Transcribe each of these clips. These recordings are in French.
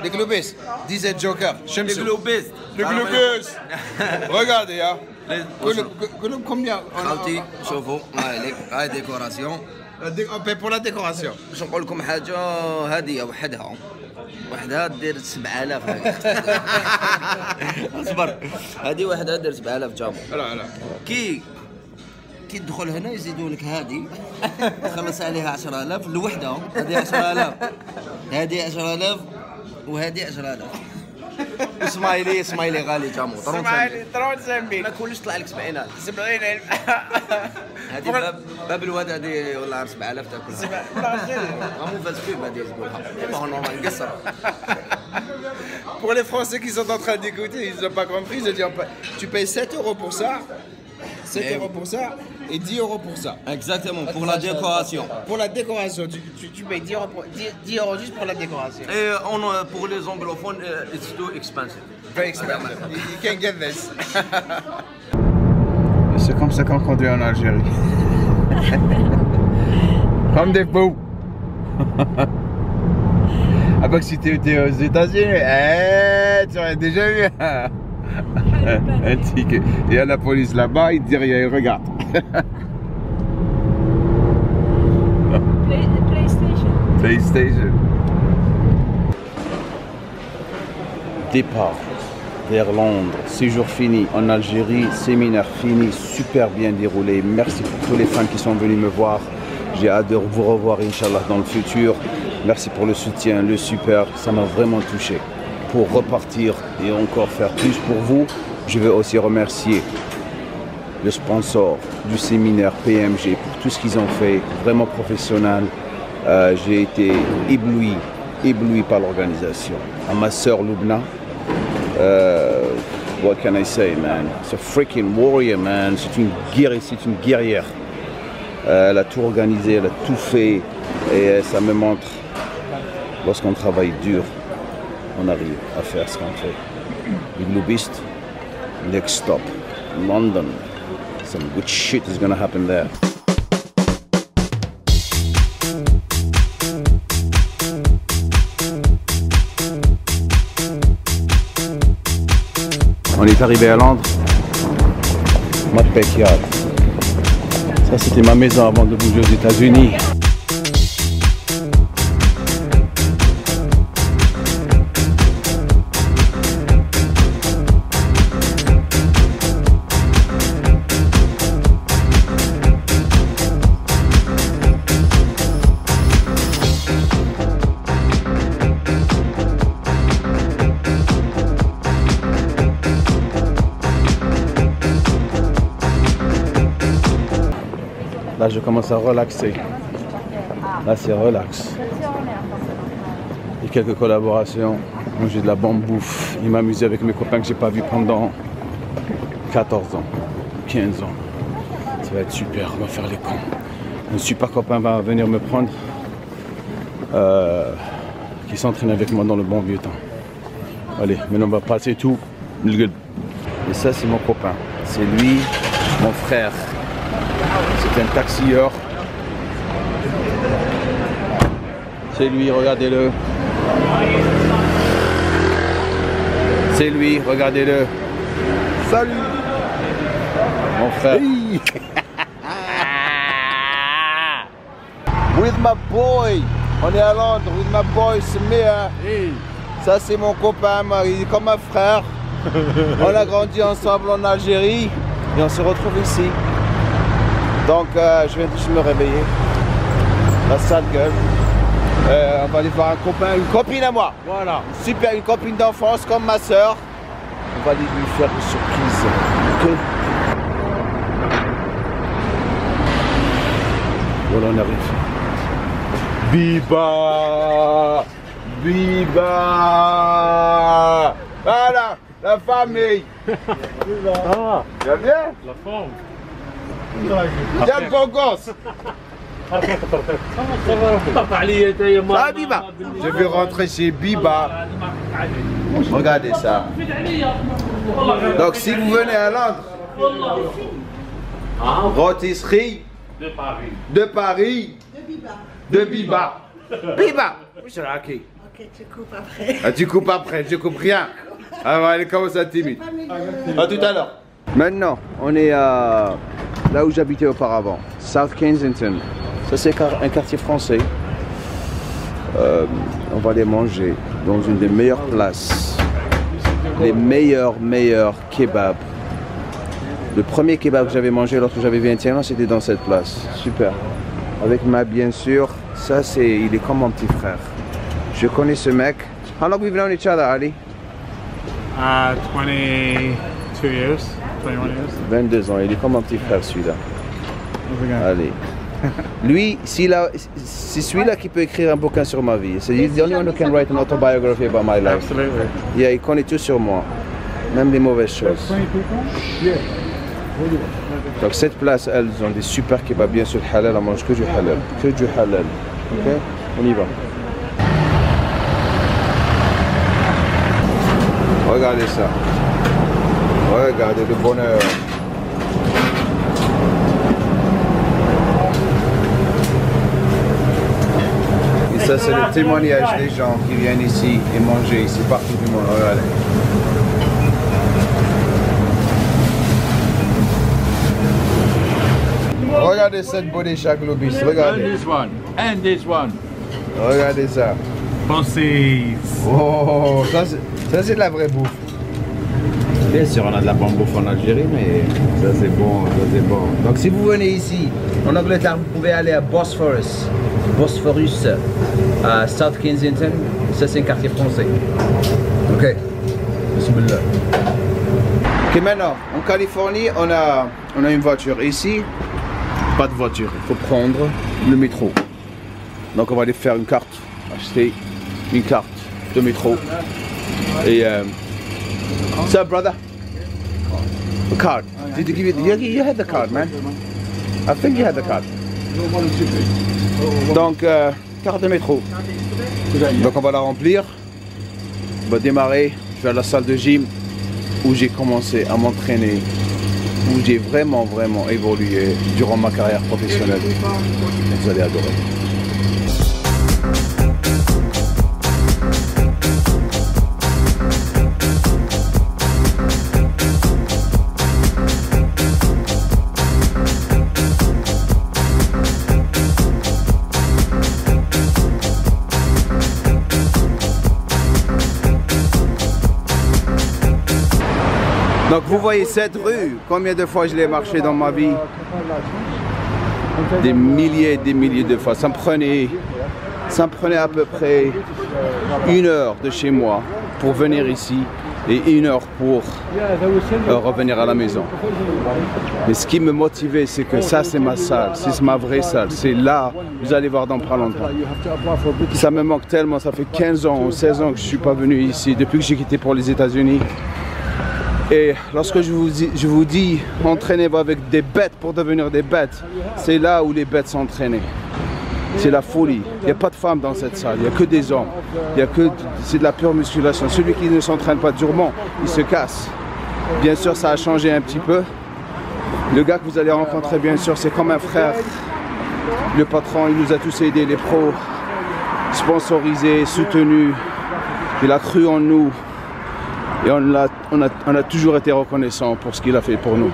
الكلوبيس ديزل جوكر شمسو الكلوبيس الكلوبيس regardez hein كلهم combien خالتي شوفوا هاي ديكوراسيون pour la décoration باش نقول لكم حاجه هذه وحدها دير 7000 هكا اصبر هذه وحدها دير 7000 جامو لا كي تدخل هنا يزيدوا لك هذه خلص عليها 10000 الوحده هذه 10000 هذه 10000 وهذه 10000 سمايلي غالي جامو سمايلي 35 ما كلش طلع لك 70000 70000 هذه باب الواد هذه والله 7000 تاكلها مو فاز بيب هذه تقولها ما هو نورمال نقصر. Pour les Français qui sont en train d'écouter, ils n'ont pas compris, je dis tu payes 7 € pour ça, 7 € pour ça et 10 € pour ça. Exactement, pour la décoration. Pour la décoration, tu payes 10 € juste pour la décoration. Et pour les anglophones, it's too expensive. Very expensive. You can't get this. C'est comme ça qu'on conduit en Algérie. Comme des fous. Ah bah que si t'étais aux États-Unis, tu aurais déjà vu un ticket. Il y a la police là-bas, il te dit rien, il regarde. PlayStation. Départ vers Londres, séjour fini en Algérie, séminaire fini, super bien déroulé. Merci pour tous les fans qui sont venus me voir. J'ai hâte de vous revoir, Inch'Allah, dans le futur. Merci pour le soutien, le super, ça m'a vraiment touché. Pour repartir et encore faire plus pour vous, je vais aussi remercier le sponsor du séminaire PMG pour tout ce qu'ils ont fait, vraiment professionnel. J'ai été ébloui par l'organisation. À ma sœur Loubna, what can I say, man? C'est a freaking warrior, man. C'est une guerrière. Elle a tout organisé, elle a tout fait et ça me montre lorsqu'on travaille dur, on arrive à faire ce qu'on fait. Les Gloubistes, next stop, London. Some good shit is gonna happen there. On est arrivé à Londres, ma backyard. Ça c'était ma maison avant de bouger aux États-Unis. Là, je commence à relaxer. Là, c'est relax. Il y a quelques collaborations. Manger de la bonne bouffe. Il m'amusait avec mes copains que j'ai pas vus pendant 14 ans, 15 ans. Ça va être super, on va faire les cons. Un super copain va venir me prendre. Qui s'entraîne avec moi dans le bon vieux temps. Allez, maintenant on va passer tout. Et ça, c'est mon copain. C'est lui, mon frère. C'est un taxieur. C'est lui, regardez-le. C'est lui, regardez-le. Salut, mon frère. Hey. With my boy. On est à Londres. With my boy, Samir. Hey. Ça, c'est mon copain, il est comme un frère. On a grandi ensemble en Algérie et on se retrouve ici. Donc je viens juste me réveiller. La sale gueule. On va aller voir un copain, une copine à moi. Voilà. Super, une copine d'enfance comme ma soeur. On va aller lui faire une surprise. Okay. Voilà, on arrive. Biba! Biba! Voilà, la famille. Ah, tu vas bien? La forme. Tiens le bon gosse. Biba. Je vais rentrer chez Biba. Regardez ça. Donc si vous venez à Londres, rôtisserie de Paris, de Biba. Biba. Biba. Ok, tu coupes après. Ah, tu coupes après, je coupe rien. Ah ouais, elle commence à timide. À tout à l'heure. Maintenant, on est là où j'habitais auparavant, South Kensington. Ça, c'est un quartier français. On va aller manger dans une des meilleures places. Les meilleurs kebabs. Le premier kebab que j'avais mangé lorsque j'avais 21 ans, c'était dans cette place. Super. Avec ma, bien sûr. Ça, il est comme mon petit frère. Je connais ce mec. How long we've known each other, Ali? 22 years. 21 years. 22 ans. Il est comme mon petit frère, celui-là. Allez. Lui, c'est celui-là qui peut écrire un bouquin sur ma vie. C'est the only one who can write an autobiography about my life. Absolutely. Yeah, il connaît tout sur moi. Même les mauvaises choses. Donc cette place, elles ont des super kebabs, bien sûr halal, on mange que du halal. Que du halal. Ok? On y va. Regardez ça. Regardez le bonheur. Et ça, c'est le témoignage des gens qui viennent ici et manger ici partout du monde. Regardez. Regardez cette body chaque lobiste, regardez. And this one. And this one. Regardez ça. Bosses. Oh, ça c'est de la vraie bouffe. Bien sûr, on a de la bonne bouffe en Algérie, mais ça c'est bon, ça c'est bon. Donc si vous venez ici, en Angleterre, vous pouvez aller à Bosphorus, à South Kensington. Ça c'est un quartier français. Ok. Bismillah. Ok, maintenant, en Californie, on a une voiture ici. Pas de voiture, il faut prendre le métro. Donc on va aller faire une carte, acheter une carte de métro. Et so brother, a card. Did you give it? You had the card, man. I think you had the card. Donc carte de métro. Donc on va la remplir. On va démarrer. Je vais à la salle de gym où j'ai commencé à m'entraîner, où j'ai vraiment évolué durant ma carrière professionnelle. Vous allez adorer. Donc vous voyez cette rue, combien de fois je l'ai marché dans ma vie? Des milliers de fois. Ça me prenait à peu près 1 heure de chez moi pour venir ici et 1 heure pour revenir à la maison. Mais ce qui me motivait, c'est que ça c'est ma salle, c'est ma vraie salle. C'est là, vous allez voir dans pas longtemps. Ça me manque tellement, ça fait 15 ans ou 16 ans que je ne suis pas venu ici, depuis que j'ai quitté pour les États-Unis. Et lorsque je vous dis entraînez-vous avec des bêtes pour devenir des bêtes, c'est là où les bêtes s'entraînent. C'est la folie. Il n'y a pas de femmes dans cette salle, il n'y a que des hommes. C'est de la pure musculation. Celui qui ne s'entraîne pas durement, il se casse. Bien sûr, ça a changé un petit peu. Le gars que vous allez rencontrer, bien sûr, c'est comme un frère. Le patron, il nous a tous aidés, les pros, sponsorisés, soutenus. Il a cru en nous. Et on a toujours été reconnaissant pour ce qu'il a fait pour nous.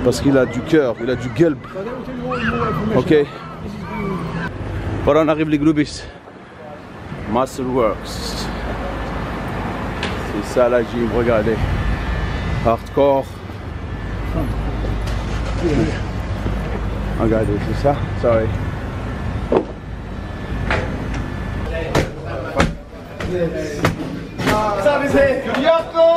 Parce qu'il a du cœur, il a du gueule. Ok. Voilà, on arrive les Gloubis. Muscle Works. C'est ça la gym, regardez. Hardcore. Regardez, c'est ça. Sorry. Salve, Yoko!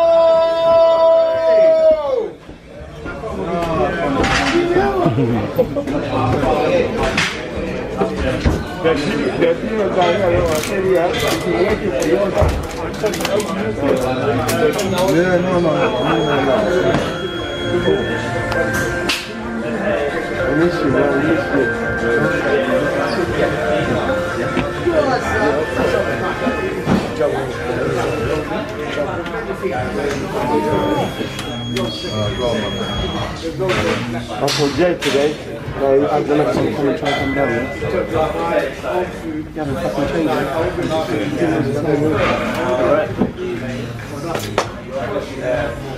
I told Jay today, I'm going to come and try and come down.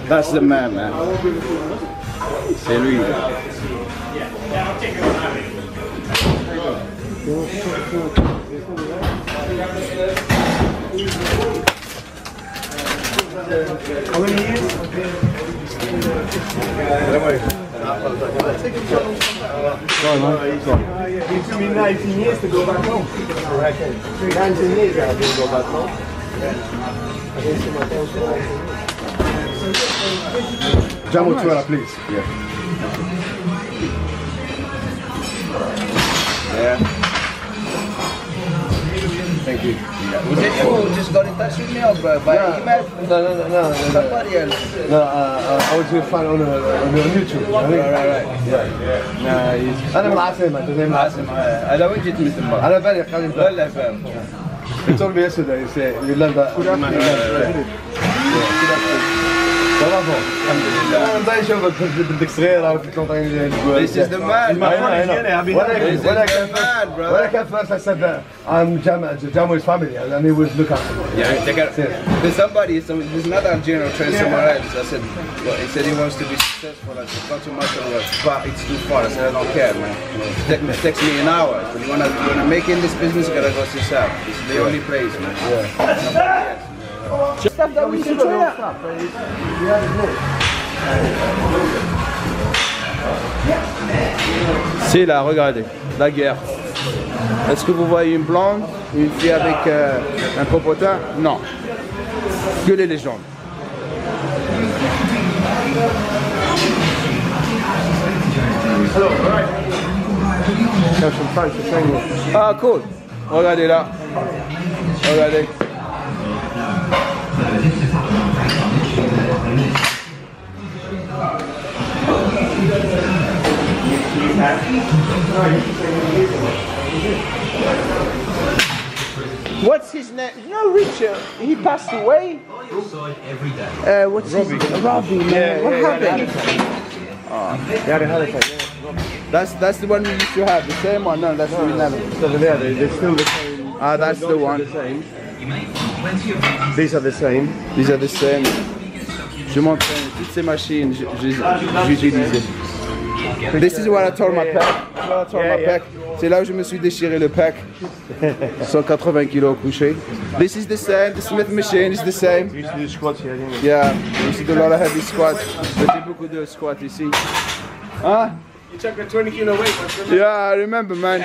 That's the man, man. C'est lui. How many years? It took me 19 years to go back home. 19 years I didn't go back home. Jamo Tuela, please. Yeah. Thank you. Was it you who just got in touch with me or by email? No. Somebody else. No, I was just finding on YouTube. Right. Yeah. أنا العاصمة man. العاصمة. أنا وين جيت مثل ما؟ أنا بالي خليل. ولا فاهم. He told me yesterday. He said you learned that. بدي اشوفك بدك صغيره وتنطيني This is the man. ولا كان first I said that I'm Jamo's family and he would look after me. Yeah, there's somebody, there's another Algerian trained somewhere else. I said, well, he said he wants to be successful. I said, not too much of work, but it's too far. I said, I don't care, man. It takes me an hour. But you wanna make in this business, you gotta go to South. It's the only place, man. Yeah. C'est là, regardez, la guerre. Est-ce que vous voyez une blonde, une fille avec un popotin? Non. Que les légendes. Ah, cool. Regardez là. Regardez. What's his name? No, Richard. He passed away. What's Robbie. Robbie, man. What happened? That's the one we used to have. The same one? No, that's the one. They're still the same. Ah, that's the one. These are the same. These are the same. Je m'entraîne. Toutes ces machines, j'utilisais. This is what I tore my pack. C'est là où je me suis déchiré le pack. 180 kilos couché. This is the same. The Smith machine is the same. You used to do squats here, didn't you? Yeah, we used to do a lot of heavy squats. Je fais beaucoup de squats ici. Huh? You took a 20 kilo weight. Yeah, I remember, man.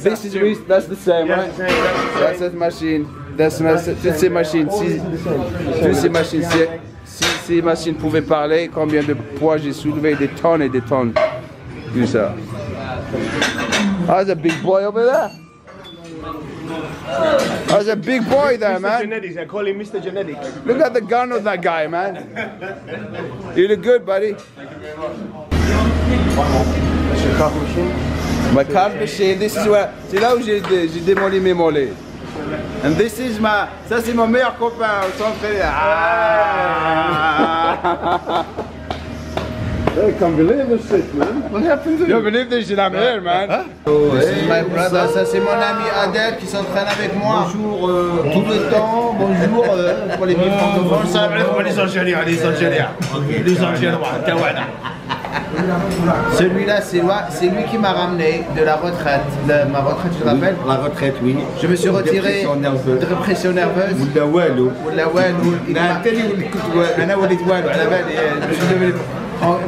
This is that's the same, right? That's cette machine. That's toutes ces machines. Toutes ces machines. Si ces machines pouvaient parler, combien de poids j'ai soulevé, des tonnes et des tonnes. Tout ça. There's a big boy over there. There's a big boy there, man. Genetics, I call him Mr. Genetics. Look at the gun of that guy, man. You look good, buddy. That's your carb machine? My carb machine, this is where... C'est là où j'ai démoli mes mollets. And this is my... Ça, c'est mon meilleur copain. I can't believe this shit, man. What happened to you? You believe this shit? I'm here, man. Huh? This is my brother. Ça, c'est mon ami Adel qui s'entraîne avec moi. Bonjour tout le temps. Bonjour pour les francophones. Ça va pour les Algériens, les Algériens. Les Algériens, celui-là, c'est lui qui m'a ramené de la retraite. Ma retraite, tu te rappelles? La retraite, oui. Je me suis retiré de répression nerveuse.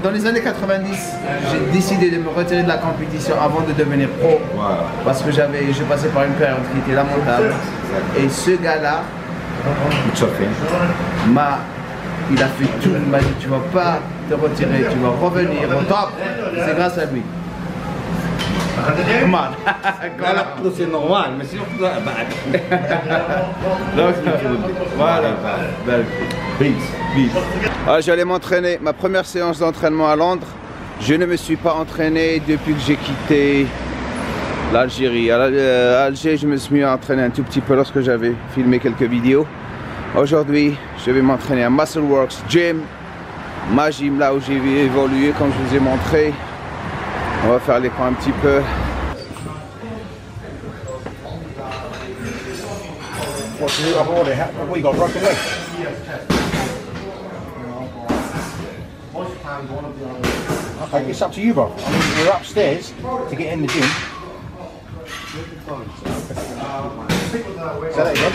Dans les années 90, j'ai décidé de me retirer de la compétition avant de devenir pro. Parce que je passais par une période qui était lamentable. Et ce gars-là, il a fait tout, il m'a dit tu vas pas te retirer, tu vas revenir au top, c'est grâce à lui. C'est normal, mais c'est voilà. Alors, j'allais m'entraîner, ma première séance d'entraînement à Londres. Je ne me suis pas entraîné depuis que j'ai quitté l'Algérie. À Alger, je me suis entraîné un tout petit peu lorsque j'avais filmé quelques vidéos. Aujourd'hui, je vais m'entraîner à Muscleworks Gym, ma gym là où j'ai évolué comme je vous ai montré. On va faire les points un petit peu. What to do? I've already had. What you got? Broken leg? Okay, it's up to you, bro. I mean, you're upstairs to get in the gym. Say that again.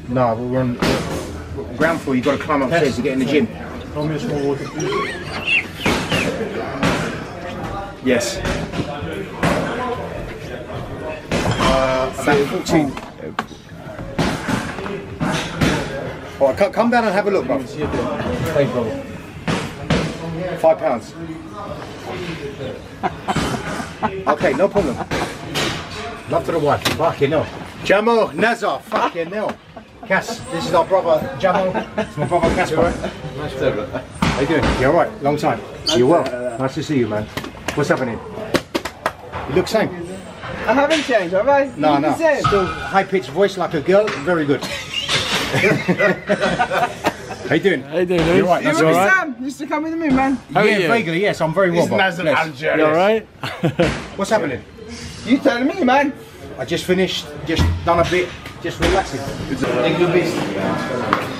No, we're on ground floor. You've got to climb upstairs to get in the gym. Yes. About 14. All right, come down and have a look, bro. £5. Okay, no problem. Love to the wife. Fucking hell. Jamo, Nazar, fucking hell. Cass, this is our brother Jamo. It's my brother Casper. How you doing? You alright? Long time. You well? Nice to see you, man. What's happening? You look same. I haven't changed, have I? No, no. Still high-pitched voice like a girl. Very good. How you doing? How you doing, Lewis? You alright? You That's remember alright. Sam? Used to come with me, man. How are Yeah, you? vaguely, yes. I'm very well. Yes. You alright? What's happening? You tell me, man. I just finished, just done a bit, just relaxing. Avec le beast.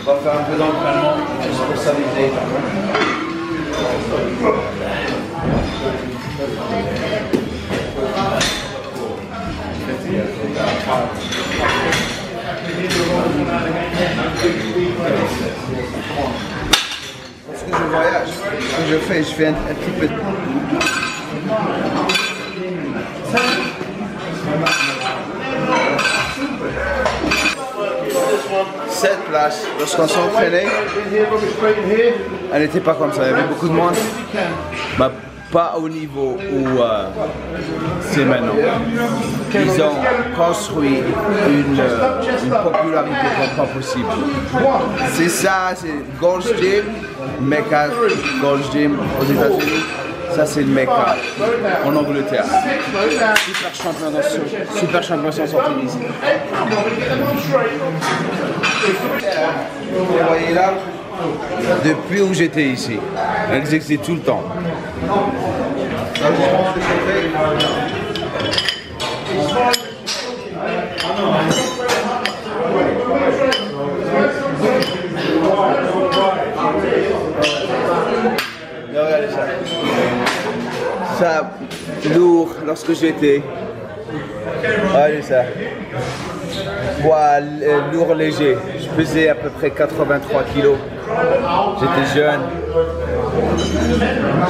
On va faire un peu d'entraînement juste pour s'amuser. Lorsque je voyage, ce que je fais un petit peu de... 7 places, lorsqu'on s'entraînait, elle n'était pas comme ça, il y avait beaucoup de monde, bah, pas au niveau où c'est maintenant. Ils ont construit une popularité comme pas possible. C'est ça, c'est Gold's Gym, Mecca Gold's Gym aux États-Unis. Ça c'est le Mecca en Angleterre. Super champions sont sortis d'ici. Vous voyez là, depuis où j'étais ici, elles existent tout le temps. Regardez ça. Ça, lourd lorsque j'étais. Regardez ça. Poids lourd léger. Je pesais à peu près 83 kilos. J'étais jeune.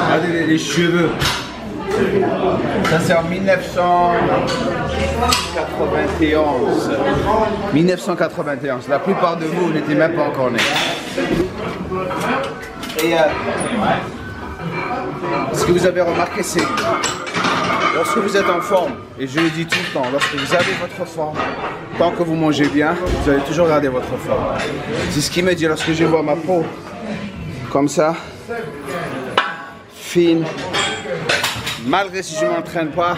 Regardez les cheveux. Ça c'est en 1991. 1991. La plupart de vous n'étaient même pas encore nés. Et ce que vous avez remarqué, c'est lorsque vous êtes en forme, et je le dis tout le temps, lorsque vous avez votre forme, tant que vous mangez bien, vous allez toujours garder votre forme. C'est ce qui me dit lorsque je vois ma peau comme ça, fine, malgré si je ne m'entraîne pas,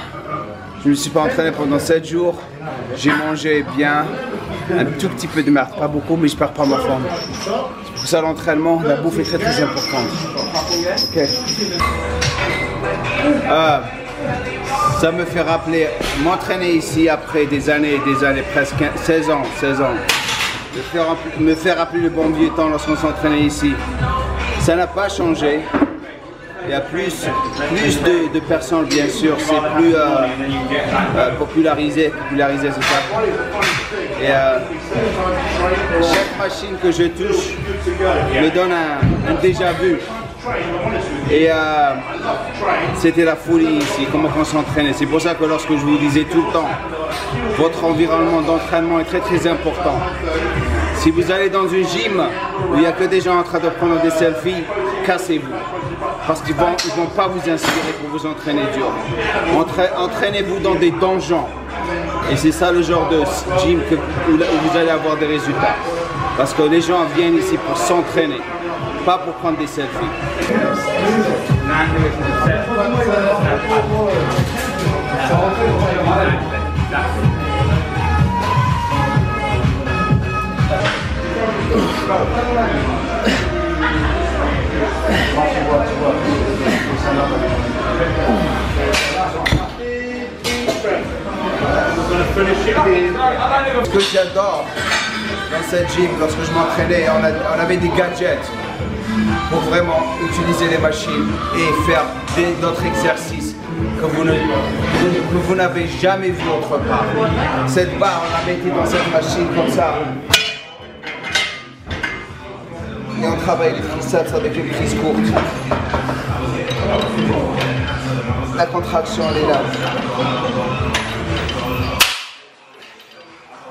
je ne me suis pas entraîné pendant 7 jours, j'ai mangé bien, un tout petit peu de merde, pas beaucoup, mais je ne perds pas ma forme. C'est pour ça l'entraînement, la bouffe est très très importante. Ok. Ça me fait rappeler m'entraîner ici après des années, presque 16 ans. Me faire rappeler le bon vieux temps lorsqu'on s'entraînait ici. Ça n'a pas changé. Il y a plus de personnes, bien sûr, c'est plus popularisé, c'est ça. Et chaque machine que je touche me donne un déjà-vu. Et c'était la folie ici, comment on s'entraînait. C'est pour ça que lorsque je vous disais tout le temps, votre environnement d'entraînement est très très important. Si vous allez dans une gym où il n'y a que des gens en train de prendre des selfies, cassez-vous. Parce qu'ils ne vont pas vous inspirer pour vous entraîner dur. Entraînez-vous dans des donjons. Et c'est ça le genre de gym où vous allez avoir des résultats. Parce que les gens viennent ici pour s'entraîner, pas pour prendre des selfies. Ce que j'adore dans cette gym, lorsque je m'entraînais, on avait des gadgets pour vraiment utiliser les machines et faire d'autres exercices que vous n'avez jamais vu autre part. Cette barre, on la mettait dans cette machine comme ça. Et on travaille les triceps avec les prises courtes. La contraction, elle est là.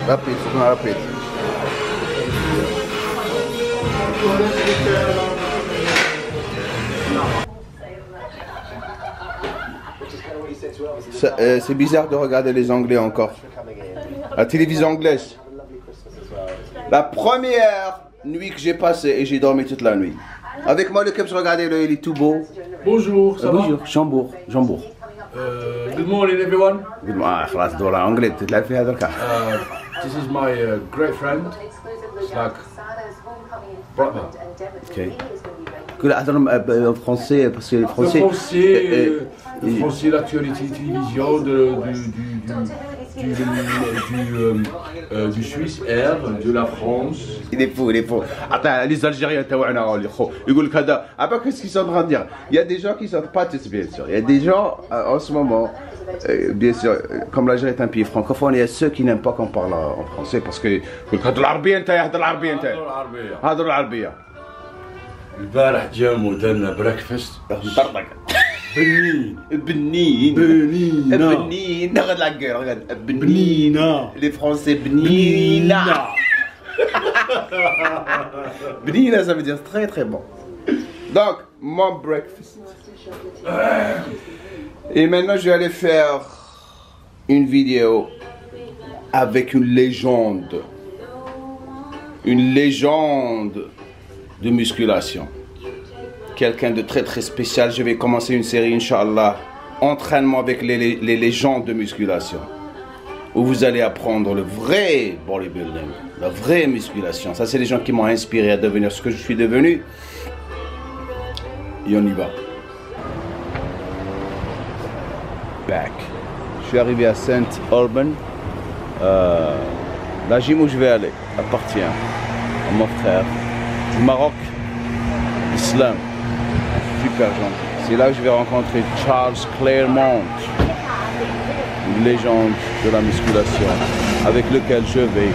Rapide, faut qu'on rapide. C'est bizarre de regarder les Anglais encore. La télévision anglaise. La première nuit que j'ai passée et j'ai dormi toute la nuit. Avec moi, le club, je regardais le il est tout beau. Bonjour, ça va? Bonjour, Jambour. Good morning, everyone. خلاص دورة انجلي بتتلعب في هذا الكاس. This is my great friend. It's like brother. Ok. كل أحضر français parce que le français, l'actualité télévision du Suisse Air, de la France. Il est fou. Attends, les Algériens, ils disent que après, qu'est-ce qu'ils sont en train de dire? Il y a des gens qui sont pas tous, bien sûr. Il y a des gens en ce moment, bien sûr, comme l'Algérie est un pays francophone, il y a ceux qui n'aiment pas qu'on parle en français parce que البارح جا ودنا بريكفاست بنينا les Français بنينا بنينا ça veut dire très très bon. Donc mon breakfast et maintenant je vais aller faire une vidéo avec une légende de musculation. Quelqu'un de très très spécial. Je vais commencer une série, Inch'Allah, entraînement avec les légendes de musculation. Où vous allez apprendre le vrai bodybuilding, la vraie musculation. Ça, c'est les gens qui m'ont inspiré à devenir ce que je suis devenu. Et on y va. Back. Je suis arrivé à Saint-Alban. La gym où je vais aller appartient à mon frère du Maroc, Islam, super gentil. C'est là que je vais rencontrer Charles Claremont, une légende de la musculation, avec lequel je vais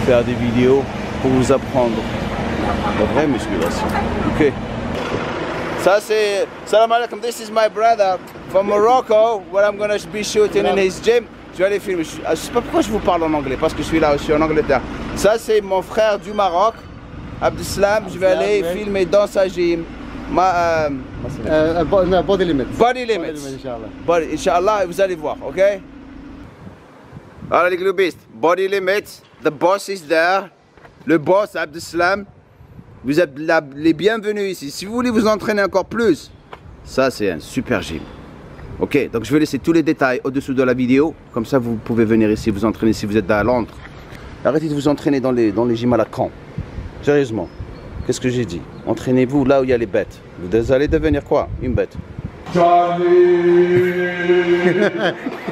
faire des vidéos pour vous apprendre la vraie musculation. Ok. Ça c'est, salam alaikum, this is my brother from Morocco, where I'm going to be shooting in his gym. Je vais aller filmer. Je sais pas pourquoi je vous parle en anglais, parce que je suis là aussi en Angleterre. Ça c'est mon frère du Maroc. Abdeslam, je vais aller filmer dans sa gym. Body limits. Body limits. Inch'Allah, vous allez voir, ok? Alors les globistes, body limits, the boss is there. Le boss, Abdeslam. Vous êtes les bienvenus ici. Si vous voulez vous entraîner encore plus, ça c'est un super gym. Ok, donc je vais laisser tous les détails au-dessous de la vidéo. Comme ça, vous pouvez venir ici vous entraîner si vous êtes à Londres. Arrêtez de vous entraîner dans les gyms à la con. Sérieusement, qu'est-ce que j'ai dit? Entraînez-vous là où il y a les bêtes. Vous allez devenir quoi? Une bête. Charlie!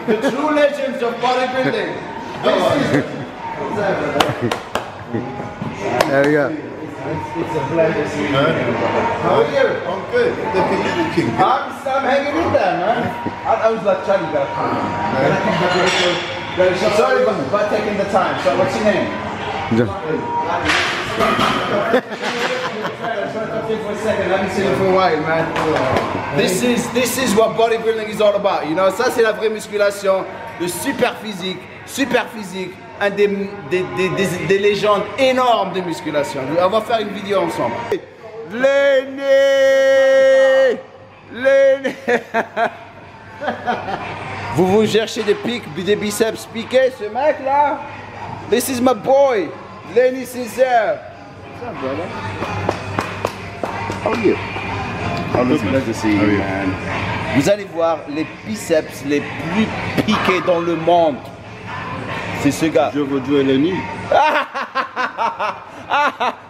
The true legends of bodybuilding. There we go. It's a pleasure seeing you. How are you? I'm good. Looking. I'm hanging in there, man. I was like, Charlie, you gotta come. Sorry about taking the time. So what's your name? This is what bodybuilding is all about, you know. Ça c'est la vraie musculation, le super physique, un des légendes énormes de musculation. On va faire une vidéo ensemble. Lenny. Vous cherchez des biceps piqués, ce mec là? This is my boy, Lenny Sincere. What's up, brother? How are you? Always a pleasure to see you, man. Vous allez voir les biceps les plus piqués dans le monde. C'est ce gars. Je veux jouer Lenny.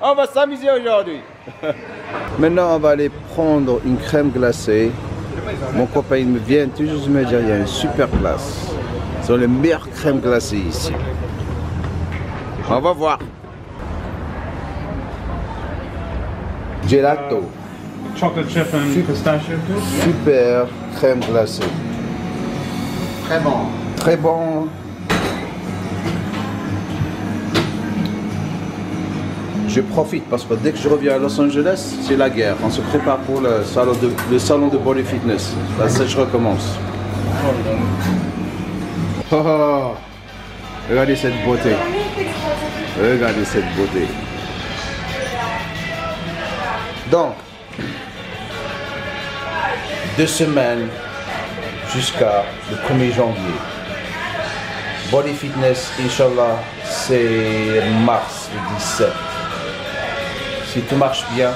On va s'amuser aujourd'hui. Maintenant, on va aller prendre une crème glacée. Mon copain il me vient toujours me dire il y a une super glace. Ce sont les meilleures crèmes glacées ici. On va voir. Gelato. Chocolate chip and pistachio too? Super crème glacée. Très bon. Très bon. Je profite parce que dès que je reviens à Los Angeles, c'est la guerre. On se prépare pour le salon de Body Fitness. Là, ça, je recommence. Oh, oh. Regardez cette beauté. Regardez cette beauté. Donc, 2 semaines jusqu'à le 1er janvier. Body Fitness, Inch'Allah, c'est mars le 17. Si tout marche bien,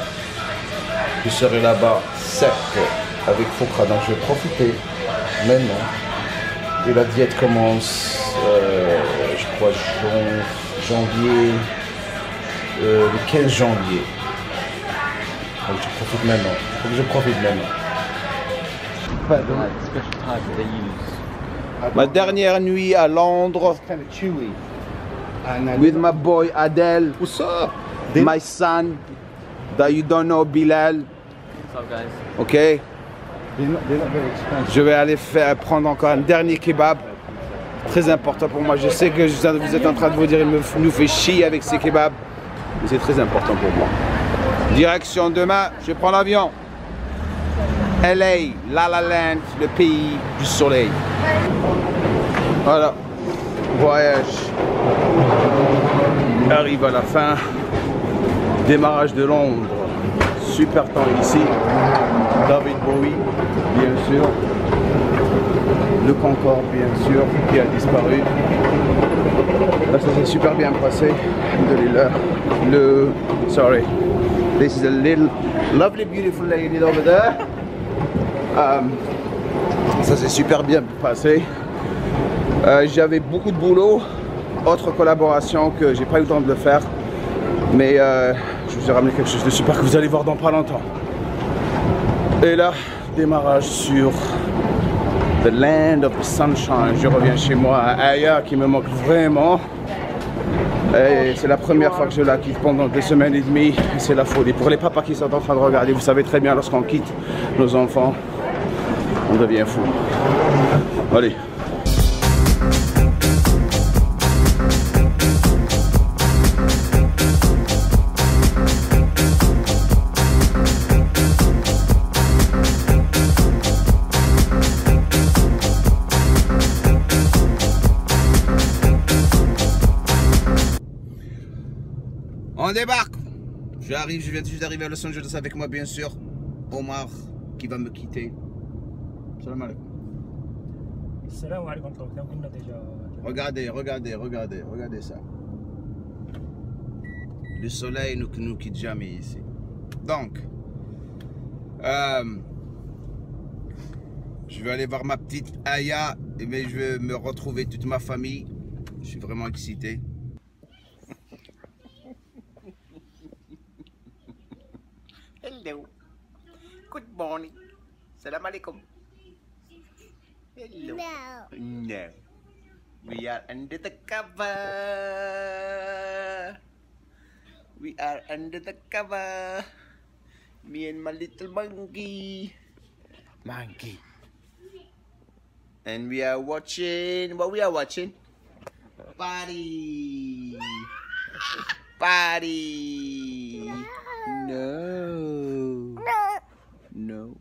je serai là-bas sec avec Fokra. Donc je vais profiter maintenant. Et la diète commence, je crois, janvier, le 15 janvier. Donc je profite maintenant. Faut que je profite maintenant. Ma dernière nuit à Londres. Kind of chewy. With my boy Adel. What's up? My son that you don't know, Bilal. What's up, guys? Ok? They're not very expensive. Je vais aller prendre encore un dernier kebab. Très important pour moi. Je sais que vous êtes en train de vous dire il nous fait chier avec ces kebabs. Mais c'est très important pour moi. Direction demain, je prends l'avion. LA, La La Land, le pays du soleil. Voilà. Voyage arrive à la fin. Démarrage de Londres. Super temps ici. David Bowie, bien sûr. Le Concorde, bien sûr, qui a disparu. Là, ça s'est super bien passé. Sorry. This is a little lovely, beautiful lady over there. Ça s'est super bien passé. J'avais beaucoup de boulot. Autre collaboration que j'ai pas eu le temps de le faire. Mais je vous ai ramené quelque chose de super que vous allez voir dans pas longtemps. Et là, démarrage sur The Land of the Sunshine. Je reviens chez moi à Aya qui me manque vraiment. Et c'est la première fois que je la quitte pendant 2 semaines et demie. C'est la folie. Pour les papas qui sont en train de regarder, vous savez très bien, lorsqu'on quitte nos enfants, on devient fou. Allez. On débarque. Je viens juste d'arriver à Los Angeles avec moi, bien sûr. Omar qui va me quitter. Salam alaikum. Salam alaikum. Regardez ça. Le soleil nous quitte jamais ici. Donc, je vais aller voir ma petite Aya, mais je vais me retrouver toute ma famille. Je suis vraiment excité. Hello. Good morning. Salam alaikum. Hello. No. We are under the cover. We are under the cover. Me and my little monkey. And we are watching. What we are watching? Party. Party. No. No.